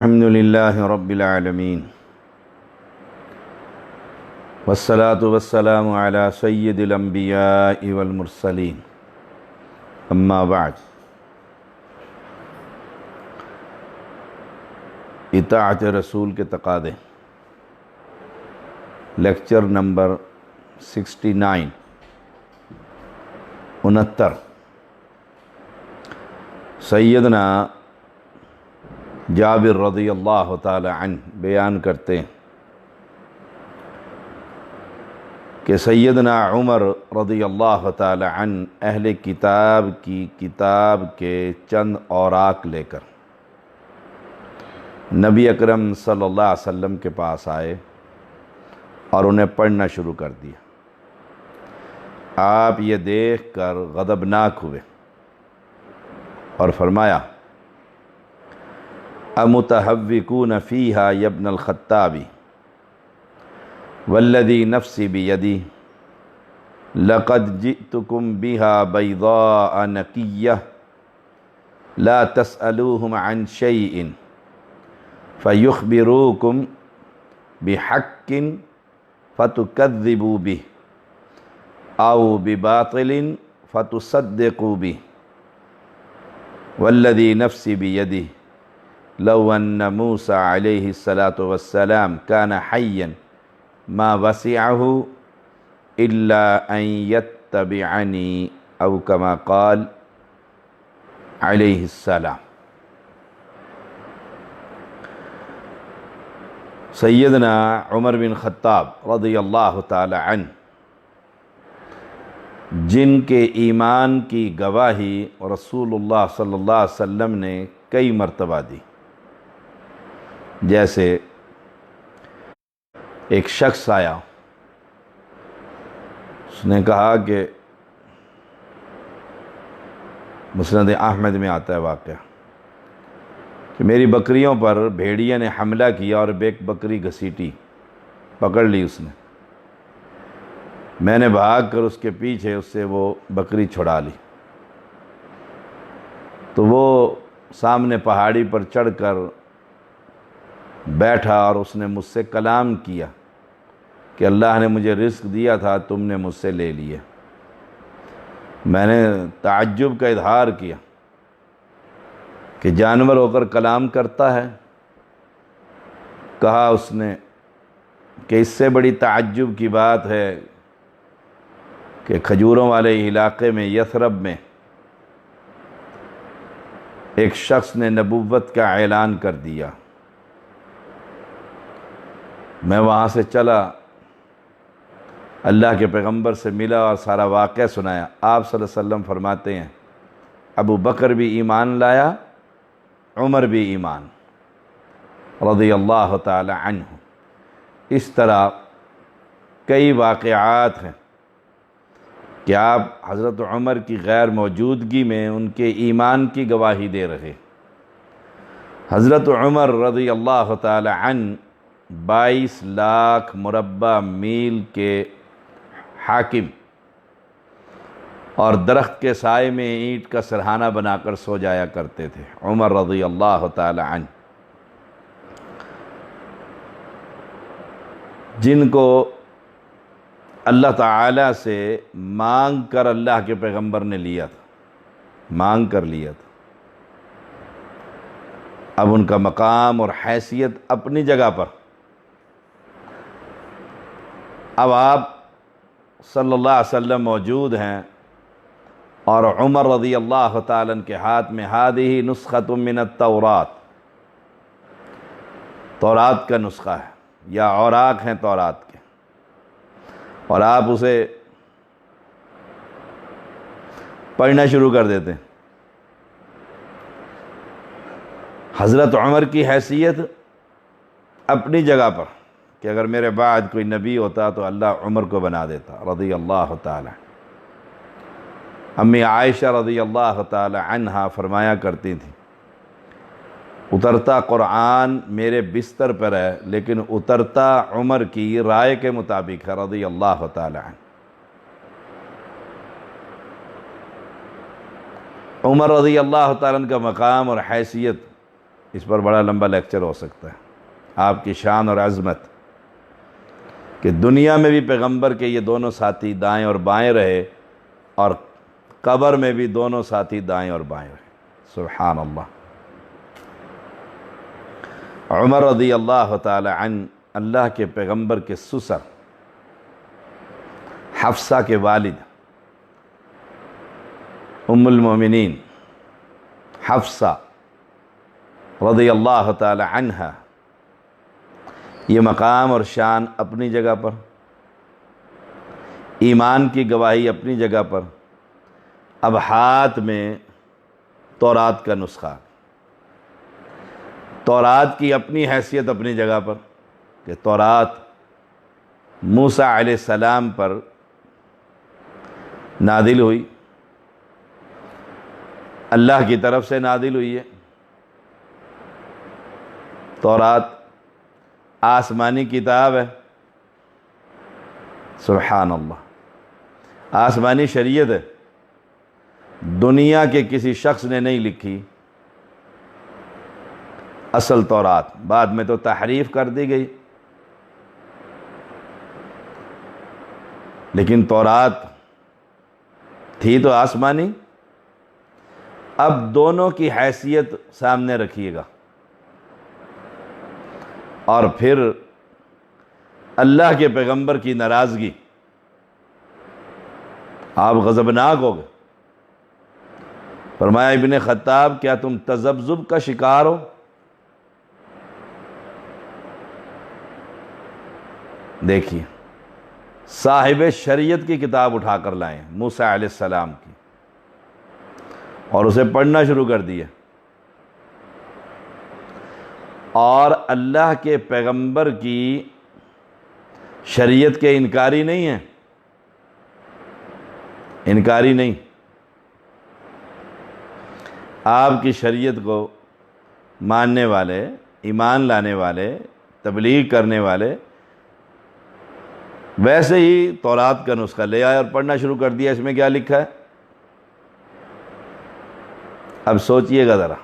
الحمد لله رب العالمين والصلاة والسلام على سيد الأنبياء والمرسلين أما بعد اطاعت رسول کے تقاضے لیکچر نمبر 69 سیدنا جابر رضی اللہ تعالی عنہ بیان کرتے ہیں کہ سیدنا عمر رضی اللہ تعالی عنہ اہل کتاب کی کتاب کے چند اوراق لے کر نبی اکرم صلی اللہ علیہ وسلم کے پاس آئے اور انہیں پڑھنا شروع کر دیا۔ آپ یہ دیکھ کر غضبناک ہوئے اور فرمایا امتحوکون فیہا یا ابن الخطاب والذی نفسی بیدی لقد جئتکم بہا بیضاء نقیہ لا تسألوہم عن شیء فیخبروکم بحق فتکذبوا بہ او بباطل فتصدقوا بہ والذی نفسی بیدی لو ان موسیٰ علیہ السلام کان حیا ما وسعہ الا ان یتبعنی او کما قال علیہ السلام۔ سیدنا عمر بن خطاب رضی اللہ تعالی عنہ جن کے ایمان کی گواہی رسول اللہ صلی اللہ علیہ وسلم نے کئی مرتبہ دی، جیسے ایک شخص آیا، اس نے کہا کہ مسند احمد میں آتا ہے واقعہ کہ میری بکریوں پر بھیڑیا نے حملہ کیا اور ایک بکری گھسیٹی، پکڑ لی اس نے، میں نے بھاگ کر اس کے پیچھے اس سے وہ بکری چھڑا لی، تو وہ سامنے پہاڑی پر چڑھ کر بیٹھا اور اس نے مجھ سے کلام کیا کہ اللہ نے مجھے رزق دیا تھا، تم نے مجھ سے لے لیا۔ میں نے تعجب کا اظہار کیا کہ جانور ہو کر کلام کرتا ہے؟ کہا اس نے کہ اس سے بڑی تعجب کی بات ہے کہ کھجوروں والے علاقے میں یثرب میں ایک شخص نے نبوت کا اعلان کر دیا۔ میں وہاں سے چلا، اللہ کے پیغمبر سے ملا اور سارا واقعہ سنایا۔ آپ صلی اللہ علیہ وسلم فرماتے ہیں ابو بکر بھی ایمان لایا، عمر بھی ایمان رضی اللہ تعالی عنہ۔ اس طرح کئی واقعات ہیں کہ آپ حضرت عمر کی غیر موجودگی میں ان کے ایمان کی گواہی دے رہے۔ حضرت عمر رضی اللہ تعالی عنہ 22 لاکھ مربع میل کے حاکم اور درخت کے سائے میں اینٹ کا سرہانہ بنا کر سو جایا کرتے تھے عمر رضی اللہ تعالی عنہ، جن کو اللہ تعالیٰ سے مانگ کر اللہ کے پیغمبر نے لیا تھا، مانگ کر لیا تھا۔ اب ان کا مقام اور حیثیت اپنی جگہ پر، اب آپ صلی اللہ علیہ وسلم موجود ہیں اور عمر رضی اللہ تعالیٰ عنہ کے ہاتھ میں ہذہ نسخۃ من التورات، تورات کا نسخہ ہے یا اوراق ہیں تورات کے، اور آپ اسے پڑھنا شروع کر دیتے ہیں۔ حضرت عمر کی حیثیت اپنی جگہ پر کہ اگر میرے بعد کوئی نبی ہوتا تو اللہ عمر کو بنا دیتا رضی اللہ تعالی۔ امی عائشہ رضی اللہ تعالی عنہا فرمایا کرتی تھیں اترتا قرآن میرے بستر پر ہے لیکن اترتا عمر کی رائے کے مطابق ہے رضی اللہ تعالی عنہ۔ عمر رضی اللہ تعالیٰ عنہ کا مقام اور حیثیت اس پر بڑا لمبا لیکچر ہو سکتا ہے، آپ کی شان اور عظمت کہ دنیا میں بھی پیغمبر کے یہ دونوں ساتھی دائیں اور بائیں رہے، اور قبر میں بھی دونوں ساتھی دائیں اور بائیں رہے۔ سبحان اللہ۔ عمر رضی اللہ تعالی عنہ اللہ کے پیغمبر کے سسر حفصہ کے والد ام المومنین حفصہ رضی اللہ تعالی عنہ، یہ مقام اور شان اپنی جگہ پر، ایمان کی گواہی اپنی جگہ پر، اب ہاتھ میں تورات کا نسخہ، تورات کی اپنی حیثیت اپنی جگہ پر کہ تورات موسیٰ علیہ السلام پر نازل ہوئی، اللہ کی طرف سے نازل ہوئی ہے۔ تورات آسمانی کتاب ہے، سبحان اللہ، آسمانی شریعت ہے، دنیا کے کسی شخص نے نہیں لکھی اصل تورات، بعد میں تو تحریف کر دی گئی، لیکن تورات تھی تو آسمانی۔ اب دونوں کی حیثیت سامنے رکھیے گا، اور پھر اللہ کے پیغمبر کی ناراضگی، آپ غضبناک ہو گئے۔ فرمایا ابن خطاب کیا تم تذبذب کا شکار ہو؟ دیکھیے صاحب شریعت کی کتاب اٹھا کر لائیں موسیٰ علیہ السلام کی، اور اسے پڑھنا شروع کر دیا، اور اللہ کے پیغمبر کی شریعت کے انکاری نہیں ہیں، انکاری نہیں، آپ کی شریعت کو ماننے والے، ایمان لانے والے، تبلیغ کرنے والے ویسے ہی تورات کا نسخہ لے آئے اور پڑھنا شروع کر دیا۔ اس میں کیا لکھا ہے؟ اب سوچئے گا ذرا،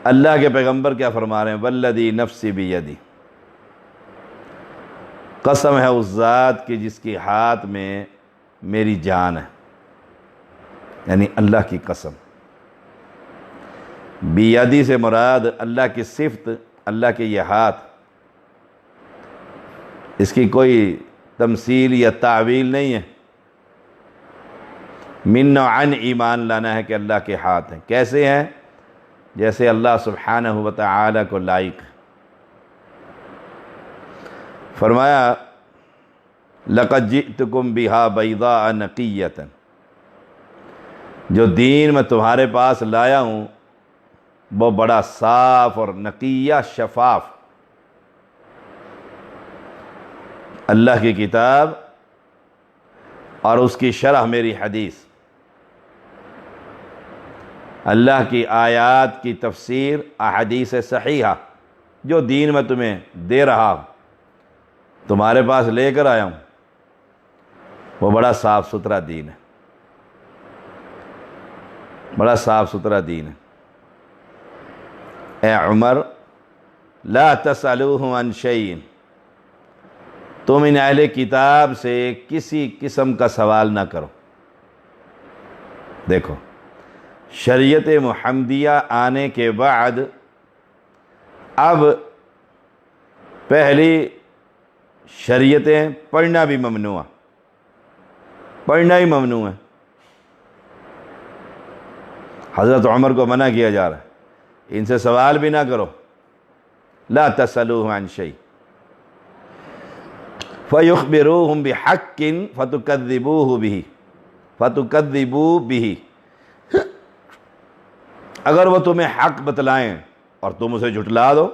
اللہ کے پیغمبر کیا فرما رہے ہیں؟ والذی نفسی بیدی، قسم ہے اس ذات کی جس کی ہاتھ میں میری جان ہے، یعنی اللہ کی قسم۔ بیدی سے مراد اللہ کی صفت، اللہ کے یہ ہاتھ، اس کی کوئی تمثیل یا تعویل نہیں ہے، من و عن ایمان لانا ہے کہ اللہ کے ہاتھ ہیں۔ کیسے ہیں؟ جیسے اللہ سبحانہ و تعالی کو لائق۔ فرمایا لَقَدْ جِئْتُكُمْ بِهَا بَيْضَاءَ نَقِيَّةً، جو دین میں تمہارے پاس لایا ہوں وہ بڑا صاف اور نقیہ، شفاف، اللہ کی کتاب اور اس کی شرح میری حدیث، اللہ کی آیات کی تفسیر، احادیث صحیحہ، جو دین میں تمہیں دے رہا ہوں، تمہارے پاس لے کر آیا ہوں، وہ بڑا صاف ستھرا دین ہے، بڑا صاف ستھرا دین ہے۔ اے عمر لا تسألوہ عن شیء، تم ان اہل کتاب سے کسی قسم کا سوال نہ کرو۔ دیکھو شریعت محمدیہ آنے کے بعد اب پہلی شریعتیں پڑھنا بھی ممنوع، پڑھنا ہی ممنوع ہے۔ حضرت عمر کو منع کیا جا رہا ہے ان سے سوال بھی نہ کرو، لا تسألوہ عن شیء فَيُخْبِرُوهُمْ بِحَقٍّ فَتُكَذِّبُوهُ بِهِ فَتُكَذِّبُوا بِهِ، اگر وہ تمہیں حق بتلائیں اور تم اسے جھٹلا دو،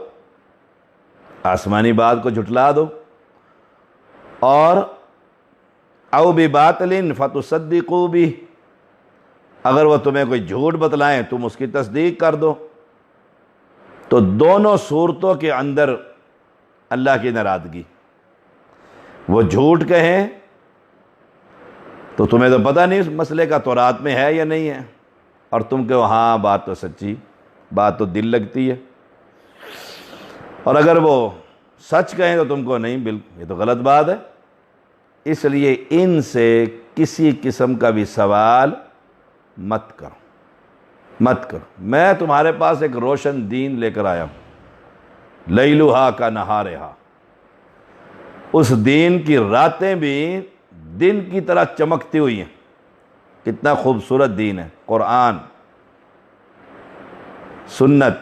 آسمانی بات کو جھٹلا دو، اور او بِبَاطِلٍ فَتُصَدِّقُوا بِهِ، اگر وہ تمہیں کوئی جھوٹ بتلائیں تم اس کی تصدیق کر دو، تو دونوں صورتوں کے اندر اللہ کی ناراضگی۔ وہ جھوٹ کہیں تو تمہیں تو پتہ نہیں اس مسئلے کا تورات میں ہے یا نہیں ہے، اور تم کہ ہاں بات تو سچی، بات تو دل لگتی ہے، اور اگر وہ سچ کہیں تو تم کو نہیں، بالکل یہ تو غلط بات ہے۔ اس لیے ان سے کسی قسم کا بھی سوال مت کرو، مت کرو۔ میں تمہارے پاس ایک روشن دین لے کر آیا ہوں، لیلھا کا نہارھا، اس دین کی راتیں بھی دن کی طرح چمکتی ہوئی ہیں۔ کتنا خوبصورت دین ہے، قرآن، سنت،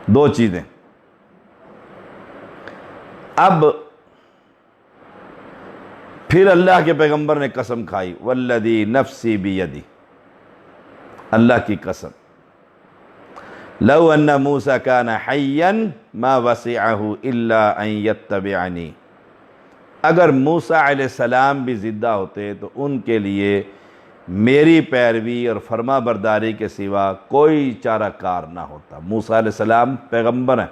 دو چیزیں۔ اب پھر اللہ کے پیغمبر نے قسم کھائی، والذی نفسی بیدی، اللہ کی قسم، لو ان موسیٰ کان حیا ما وسعہ الا ان یتبعنی، اگر موسیٰ علیہ السلام بھی زندہ ہوتے تو ان کے لیے میری پیروی اور فرما برداری کے سوا کوئی چارہ کار نہ ہوتا۔ موسیٰ علیہ السلام پیغمبر ہیں،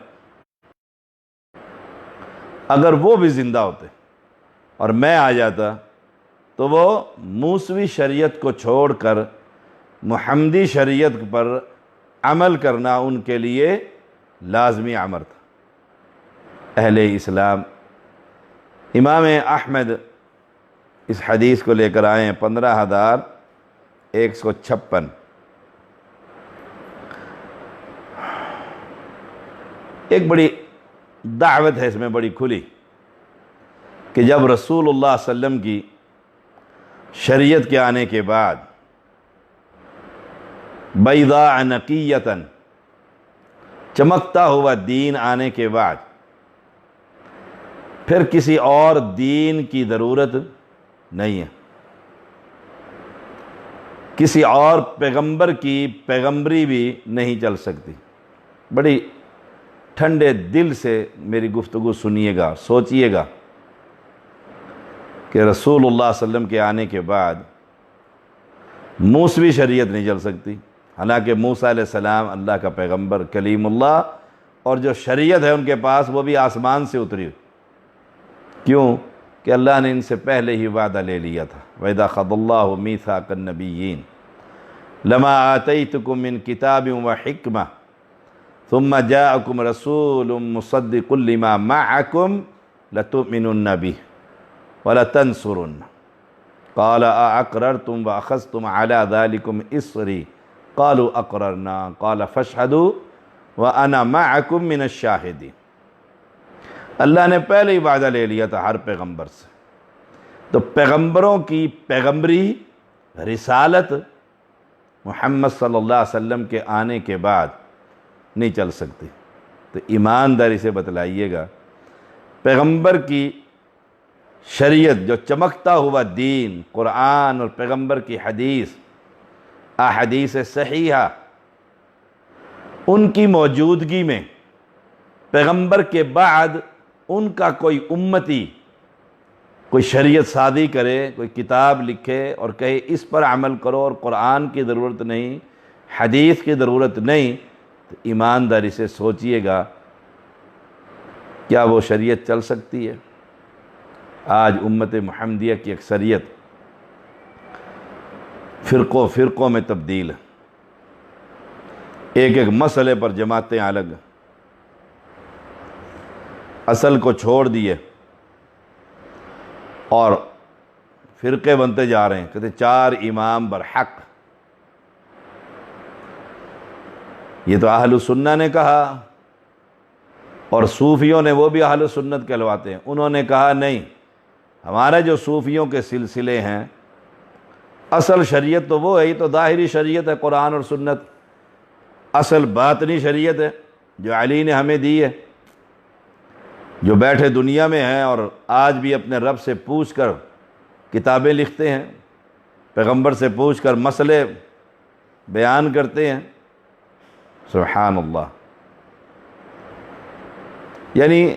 اگر وہ بھی زندہ ہوتے اور میں آ جاتا تو وہ موسوی شریعت کو چھوڑ کر محمدی شریعت پر عمل کرنا ان کے لیے لازمی امر تھا۔ اہل اسلام، امام احمد اس حدیث کو لے کر آئے ہیں 15,156۔ ایک بڑی دعوت ہے اس میں، بڑی کھلی، کہ جب رسول اللہ صلی اللہ علیہ وسلم کی شریعت کے آنے کے بعد، بیضاء نقیۃً، چمکتا ہوا دین آنے کے بعد، پھر کسی اور دین کی ضرورت نہیں ہے، کسی اور پیغمبر کی پیغمبری بھی نہیں چل سکتی۔ بڑی ٹھنڈے دل سے میری گفتگو سنیے گا، سوچئے گا کہ رسول اللہ صلی اللہ علیہ وسلم کے آنے کے بعد موسوی شریعت نہیں چل سکتی، حالانکہ موسیٰ علیہ السلام اللہ کا پیغمبر، کلیم اللہ، اور جو شریعت ہے ان کے پاس وہ بھی آسمان سے اتری ہوئی۔ کیوں؟ کہ اللہ نے ان سے پہلے ہی وعدہ لے لیا تھا، وَإِذَا أَخَذَ اللَّهُ مِيثَاقَ النَّبِيِّينَ لَمَا آتَيْتُكُم مِّن كِتَابٍ وَحِكْمَةٍ ثُمَّ جَاءَكُمْ رَسُولٌ مُصَدِّقٌ لِّمَا مَعَكُمْ لَتُؤْمِنُنَّ بِهِ وَلَتَنْصُرُنَّهُ قَالَ أَأَقْرَرْتُمْ وَأَخَذْتُمْ عَلَىٰ ذَلِكُمْ إِصْرِي قَالُوا أَقْرَرْنَا قَالَ فَاشْهَدُوا وَأَنَا مَعَكُمْ مِنَ الشَّاهِدِينَ۔ اللہ نے پہلے ہی وعدہ لے لیا تھا ہر پیغمبر سے، تو پیغمبروں کی پیغمبری، رسالت محمد صلی اللہ علیہ وسلم کے آنے کے بعد نہیں چل سکتی۔ تو ایمانداری سے بتلائیے گا، پیغمبر کی شریعت، جو چمکتا ہوا دین، قرآن اور پیغمبر کی حدیث، احادیث صحیحہ، ان کی موجودگی میں پیغمبر کے بعد ان کا کوئی امتی کوئی شریعت سازی کرے، کوئی کتاب لکھے اور کہے اس پر عمل کرو اور قرآن کی ضرورت نہیں، حدیث کی ضرورت نہیں، تو ایمانداری سے سوچئے گا کیا وہ شریعت چل سکتی ہے؟ آج امت محمدیہ کی اکثریت فرقوں میں تبدیل ہے، ایک ایک مسئلے پر جماعتیں الگ، اصل کو چھوڑ دیے اور فرقے بنتے جا رہے ہیں۔ کہتے 4 امام برحق، یہ تو اہل سنہ نے کہا، اور صوفیوں نے، وہ بھی اہل سنت کہلواتے ہیں، انہوں نے کہا نہیں، ہمارے جو صوفیوں کے سلسلے ہیں، اصل شریعت تو وہ ہے، یہ تو ظاہری شریعت ہے قرآن اور سنت، اصل باطنی شریعت ہے جو علی نے ہمیں دی ہے، جو بیٹھے دنیا میں ہیں اور آج بھی اپنے رب سے پوچھ کر کتابیں لکھتے ہیں، پیغمبر سے پوچھ کر مسئلے بیان کرتے ہیں۔ سبحان اللہ۔ یعنی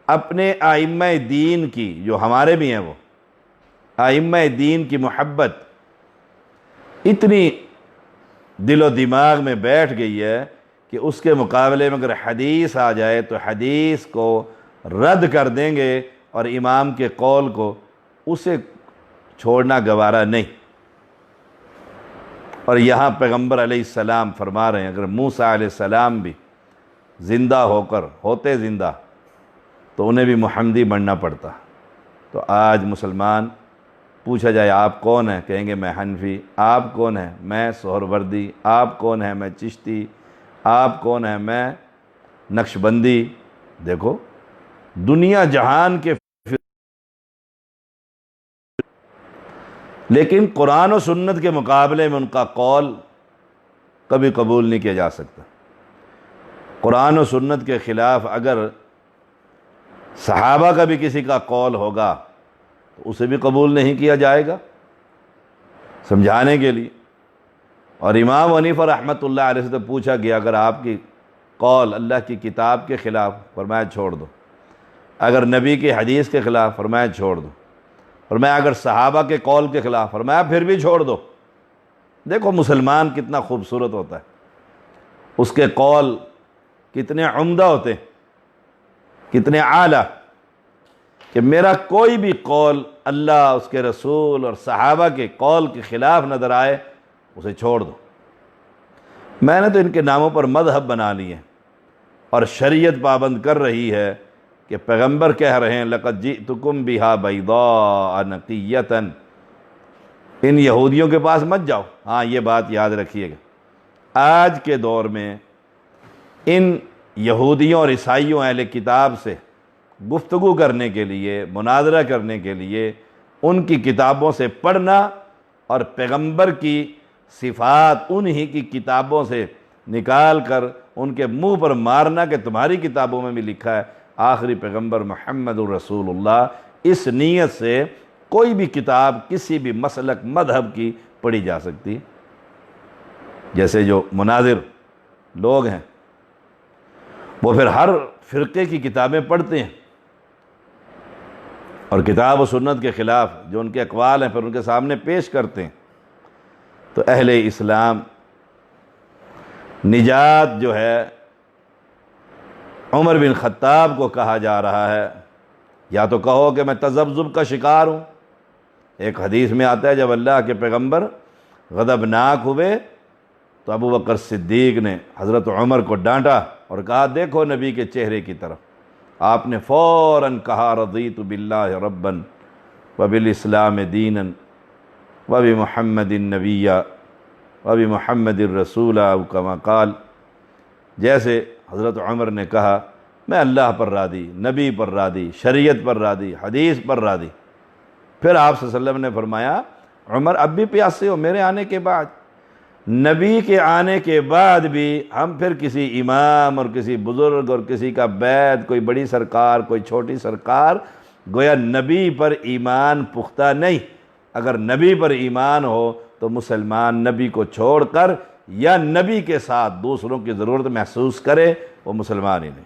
اپنے ائمہ دین کی، جو ہمارے بھی ہیں، وہ ائمہ دین کی محبت اتنی دل و دماغ میں بیٹھ گئی ہے کہ اس کے مقابلے میں اگر حدیث آ جائے تو حدیث کو رد کر دیں گے، اور امام کے قول کو، اسے چھوڑنا گوارا نہیں۔ اور یہاں پیغمبر علیہ السلام فرما رہے ہیں اگر موسیٰ علیہ السلام بھی زندہ ہو کر ہوتے زندہ تو انہیں بھی محمدی بننا پڑتا. تو آج مسلمان پوچھا جائے آپ کون ہیں، کہیں گے میں حنفی. آپ کون ہیں؟ میں سہروردی. آپ کون ہیں؟ میں چشتی. آپ کون ہیں؟ میں نقشبندی. دیکھو دنیا جہان کے لیکن قرآن و سنت کے مقابلے میں ان کا قول کبھی قبول نہیں کیا جا سکتا. قرآن و سنت کے خلاف اگر صحابہ کا بھی کسی کا قول ہوگا تو اسے بھی قبول نہیں کیا جائے گا سمجھانے کے لیے. اور امام حنیفہ رحمۃ اللہ علیہ سے پوچھا گیا اگر آپ کی قول اللہ کی کتاب کے خلاف، فرمایا چھوڑ دو. اگر نبی کی حدیث کے خلاف، فرمایا چھوڑ دو. فرمایا اگر صحابہ کے قول کے خلاف، فرمایا پھر بھی چھوڑ دو. دیکھو مسلمان کتنا خوبصورت ہوتا ہے، اس کے قول کتنے عمدہ ہوتے ہیں، کتنے اعلیٰ، کہ میرا کوئی بھی قول اللہ، اس کے رسول اور صحابہ کے قول کے خلاف نظر آئے اسے چھوڑ دو. میں نے تو ان کے ناموں پر مذہب بنا لیے اور شریعت پابند کر رہی ہے کہ پیغمبر کہہ رہے ہیں لَقَدْ جِئْتُكُمْ بِهَا بَيْضَاءَ نَقِيَّةً. ان یہودیوں کے پاس مت جاؤ. ہاں یہ بات یاد رکھیے گا، آج کے دور میں ان یہودیوں اور عیسائیوں اہل کتاب سے گفتگو کرنے کے لیے، مناظرہ کرنے کے لیے ان کی کتابوں سے پڑھنا اور پیغمبر کی صفات انہی کی کتابوں سے نکال کر ان کے منہ پر مارنا کہ تمہاری کتابوں میں بھی لکھا ہے آخری پیغمبر محمد الرسول اللہ. اس نیت سے کوئی بھی کتاب کسی بھی مسلک مذہب کی پڑھی جا سکتی. جیسے جو مناظر لوگ ہیں وہ پھر ہر فرقے کی کتابیں پڑھتے ہیں اور کتاب و سنت کے خلاف جو ان کے اقوال ہیں پھر ان کے سامنے پیش کرتے ہیں. تو اہل اسلام نجات جو ہے عمر بن خطاب کو کہا جا رہا ہے. یا تو کہو کہ میں تذبذب کا شکار ہوں. ایک حدیث میں آتا ہے جب اللہ کے پیغمبر غضبناک ہوئے تو ابو بکر صدیق نے حضرت عمر کو ڈانٹا اور کہا دیکھو نبی کے چہرے کی طرف. آپ نے فوراً کہا رضیت باللہ ربا وبالاسلام دینا وبمحمد نبیا وبمحمد الرسول او کما قال. جیسے حضرت عمر نے کہا میں اللہ پر راضی، نبی پر راضی، شریعت پر راضی، حدیث پر راضی. پھر آپ صلی اللہ علیہ وسلم نے فرمایا عمر اب بھی پیاسے ہو میرے آنے کے بعد. نبی کے آنے کے بعد بھی ہم پھر کسی امام اور کسی بزرگ اور کسی کا بیعت، کوئی بڑی سرکار کوئی چھوٹی سرکار، گویا نبی پر ایمان پختہ نہیں. اگر نبی پر ایمان ہو تو مسلمان نبی کو چھوڑ کر یا نبی کے ساتھ دوسروں کی ضرورت محسوس کرے وہ مسلمان ہی نہیں.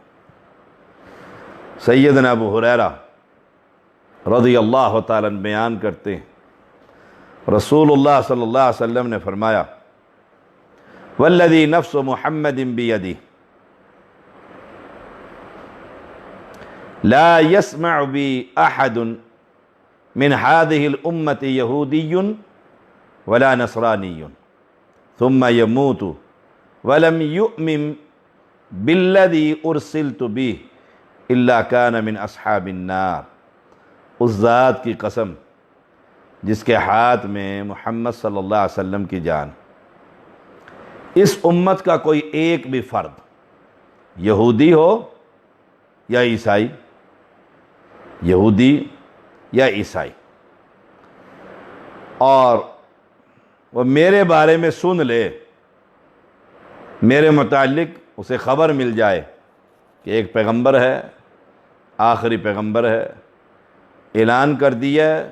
سیدنا ابو ہریرہ رضی اللہ تعالیٰ عنہ بیان کرتے ہیں رسول اللہ صلی اللہ علیہ وسلم نے فرمایا والذی نفس محمد بیدہ لا يسمع بی احد من هذه الامة یہودی ولا نصرانی ثم يموت ولم يؤمن بالذی ارسلت به الا كان من اصحاب النار. اس ذات کی قسم جس کے ہاتھ میں محمد صلی اللہ علیہ وسلم کی جان، اس امت کا کوئی ایک بھی فرد یہودی ہو یا عیسائی، یہودی یا عیسائی، اور وہ میرے بارے میں سن لے، میرے متعلق اسے خبر مل جائے کہ ایک پیغمبر ہے، آخری پیغمبر ہے، اعلان کر دیا ہے،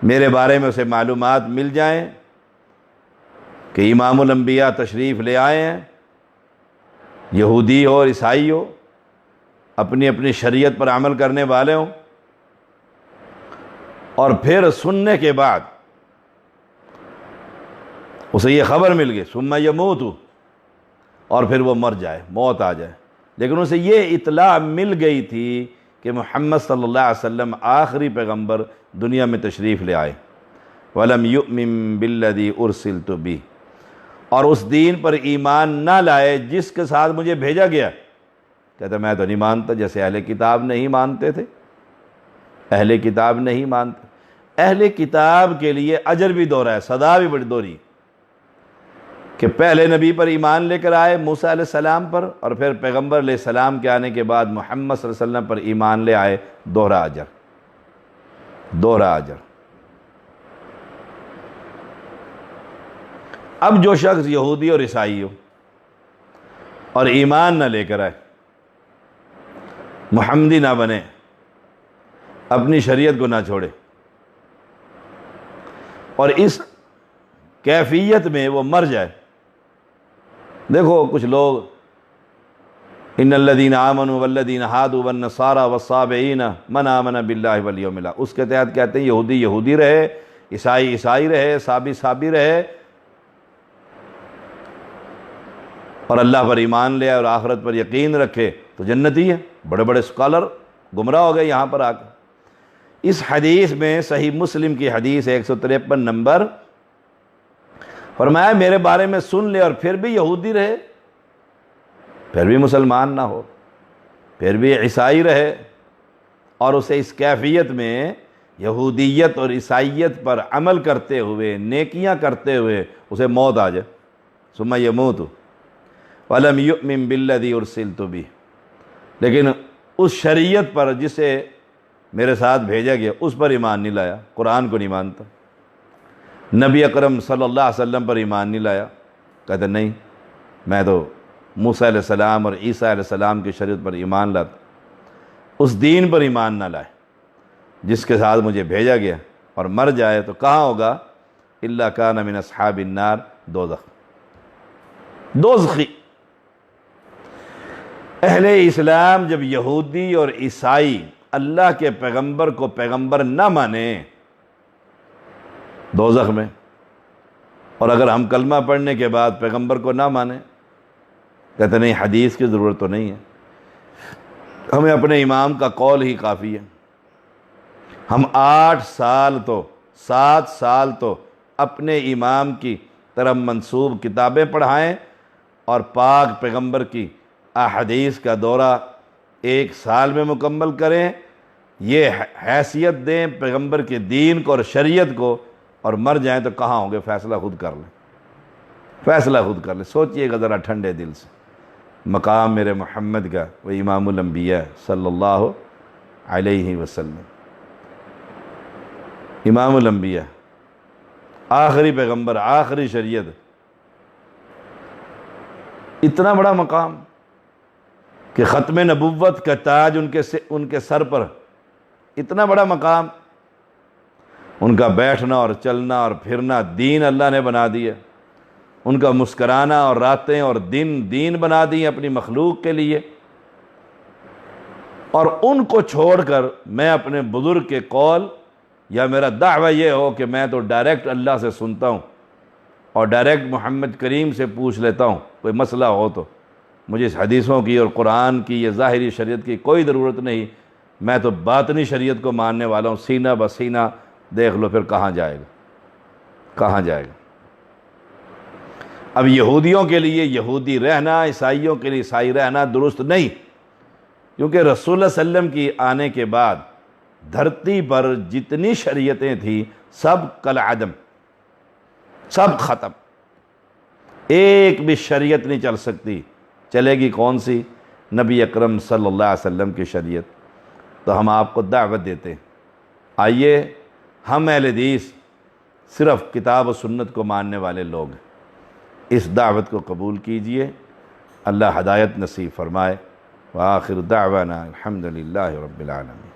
میرے بارے میں اسے معلومات مل جائیں کہ امام الانبیاء تشریف لے آئے ہیں، یہودی ہو اور عیسائی ہو، اپنی اپنی شریعت پر عمل کرنے والے ہوں، اور پھر سننے کے بعد اسے یہ خبر مل گئی ثم یموت، اور پھر وہ مر جائے، موت آ جائے، لیکن اسے یہ اطلاع مل گئی تھی کہ محمد صلی اللہ علیہ وسلم آخری پیغمبر دنیا میں تشریف لے آئے، وَلَمْ يُؤْمِن بِالَّذِي أُرْسِلْتُ بِهِ، اور اس دین پر ایمان نہ لائے جس کے ساتھ مجھے بھیجا گیا۔ کہتا میں تو نہیں مانتا، جیسے اہل کتاب نہیں مانتے تھے، اہل کتاب نہیں مانتے۔ اہل کتاب کے لیے اجر بھی دوہرا ہے، سزا بھی بڑی دوہری، کہ پہلے نبی پر ایمان لے کر آئے موسیٰ علیہ السلام پر، اور پھر پیغمبر علیہ السلام کے آنے کے بعد محمد صلی اللہ علیہ وسلم پر ایمان لے آئے، دوہرا اجر، دوہرا اجر۔ اب جو شخص یہودی اور عیسائی ہو اور ایمان نہ لے کر آئے، محمدی نہ بنے، اپنی شریعت کو نہ چھوڑے، اور اس کیفیت میں وہ مر جائے۔ دیکھو کچھ لوگ ان الذین آمنوا والذین ہادوا والنصارى والصابئین من آمن باللہ والیوم الآخر، اس کے تحت کہتے ہیں یہودی یہودی رہے، عیسائی عیسائی رہے، صابی صابی رہے، اور اللہ پر ایمان لے اور آخرت پر یقین رکھے تو جنتی ہے۔ بڑے بڑے اسکالر گمراہ ہو گئے یہاں پر آ کے۔ اس حدیث میں صحیح مسلم کی حدیث 153 نمبر، فرمایا میرے بارے میں سن لے اور پھر بھی یہودی رہے، پھر بھی مسلمان نہ ہو، پھر بھی عیسائی رہے، اور اسے اس کیفیت میں یہودیت اور عیسائیت پر عمل کرتے ہوئے، نیکیاں کرتے ہوئے اسے موت آ جائے، ثم یموت وَلَمْ يُؤْمِن بِالَّذِي أُرْسِلْتُ بِهِ، لیکن اس شریعت پر جسے میرے ساتھ بھیجا گیا اس پر ایمان نہیں لایا، قرآن کو نہیں مانتا، نبی اکرم صلی اللہ علیہ وسلم پر ایمان نہیں لایا، کہتے نہیں میں تو موسیٰ علیہ السلام اور عیسیٰ علیہ السلام کی شریعت پر ایمان لاتا، اس دین پر ایمان نہ لائے جس کے ساتھ مجھے بھیجا گیا، اور مر جائے تو کہاں ہوگا؟ إِلَّا كَانَ مِنْ أَصْحَابِ النَّارِ، دوزخی۔ اہل اسلام جب یہودی اور عیسائی اللہ کے پیغمبر کو پیغمبر نہ مانے دوزخ میں، اور اگر ہم کلمہ پڑھنے کے بعد پیغمبر کو نہ مانے، کہتے نہیں حدیث کی ضرورت تو نہیں ہے، ہمیں اپنے امام کا قول ہی کافی ہے۔ ہم 7 سال تو اپنے امام کی طرف منسوب کتابیں پڑھائیں اور پاک پیغمبر کی احادیث کا دورہ 1 سال میں مکمل کریں، یہ حیثیت دیں پیغمبر کے دین کو اور شریعت کو، اور مر جائیں تو کہاں ہوں گے؟ فیصلہ خود کر لیں، فیصلہ خود کر لیں۔ سوچئے گا ذرا ٹھنڈے دل سے، مقام میرے محمد کا، وہ امام الانبیاء صلی اللہ علیہ وسلم، امام الانبیاء، آخری پیغمبر، آخری شریعت، اتنا بڑا مقام کہ ختم نبوت کا تاج ان کے سر پر، اتنا بڑا مقام، ان کا بیٹھنا اور چلنا اور پھرنا دین اللہ نے بنا دیا، ان کا مسکرانا اور راتیں اور دین بنا دی اپنی مخلوق کے لیے، اور ان کو چھوڑ کر میں اپنے بزرگ کے قول یا میرا دعویٰ یہ ہو کہ میں تو ڈائریکٹ اللہ سے سنتا ہوں اور ڈائریکٹ محمد کریم سے پوچھ لیتا ہوں، کوئی مسئلہ ہو تو مجھے اس حدیثوں کی اور قرآن کی یہ ظاہری شریعت کی کوئی ضرورت نہیں، میں تو باطنی شریعت کو ماننے والا ہوں، سینہ بسینہ دیکھ لو، پھر کہاں جائے گا؟ کہاں جائے گا؟ اب یہودیوں کے لیے یہودی رہنا، عیسائیوں کے لیے عیسائی رہنا درست نہیں، کیونکہ رسول اللہ صلی اللہ علیہ وسلم کی آنے کے بعد دھرتی پر جتنی شریعتیں تھیں سب کالعدم، سب ختم، ایک بھی شریعت نہیں چل سکتی۔ چلے گی کون سی؟ نبی اکرم صلی اللہ علیہ وسلم کی شریعت۔ تو ہم آپ کو دعوت دیتے ہیں، آئیے ہم اہل حدیث صرف کتاب و سنت کو ماننے والے لوگ ہیں، اس دعوت کو قبول کیجئے، اللہ ہدایت نصیب فرمائے۔ وآخر دعوانا الحمدللہ رب العالمین۔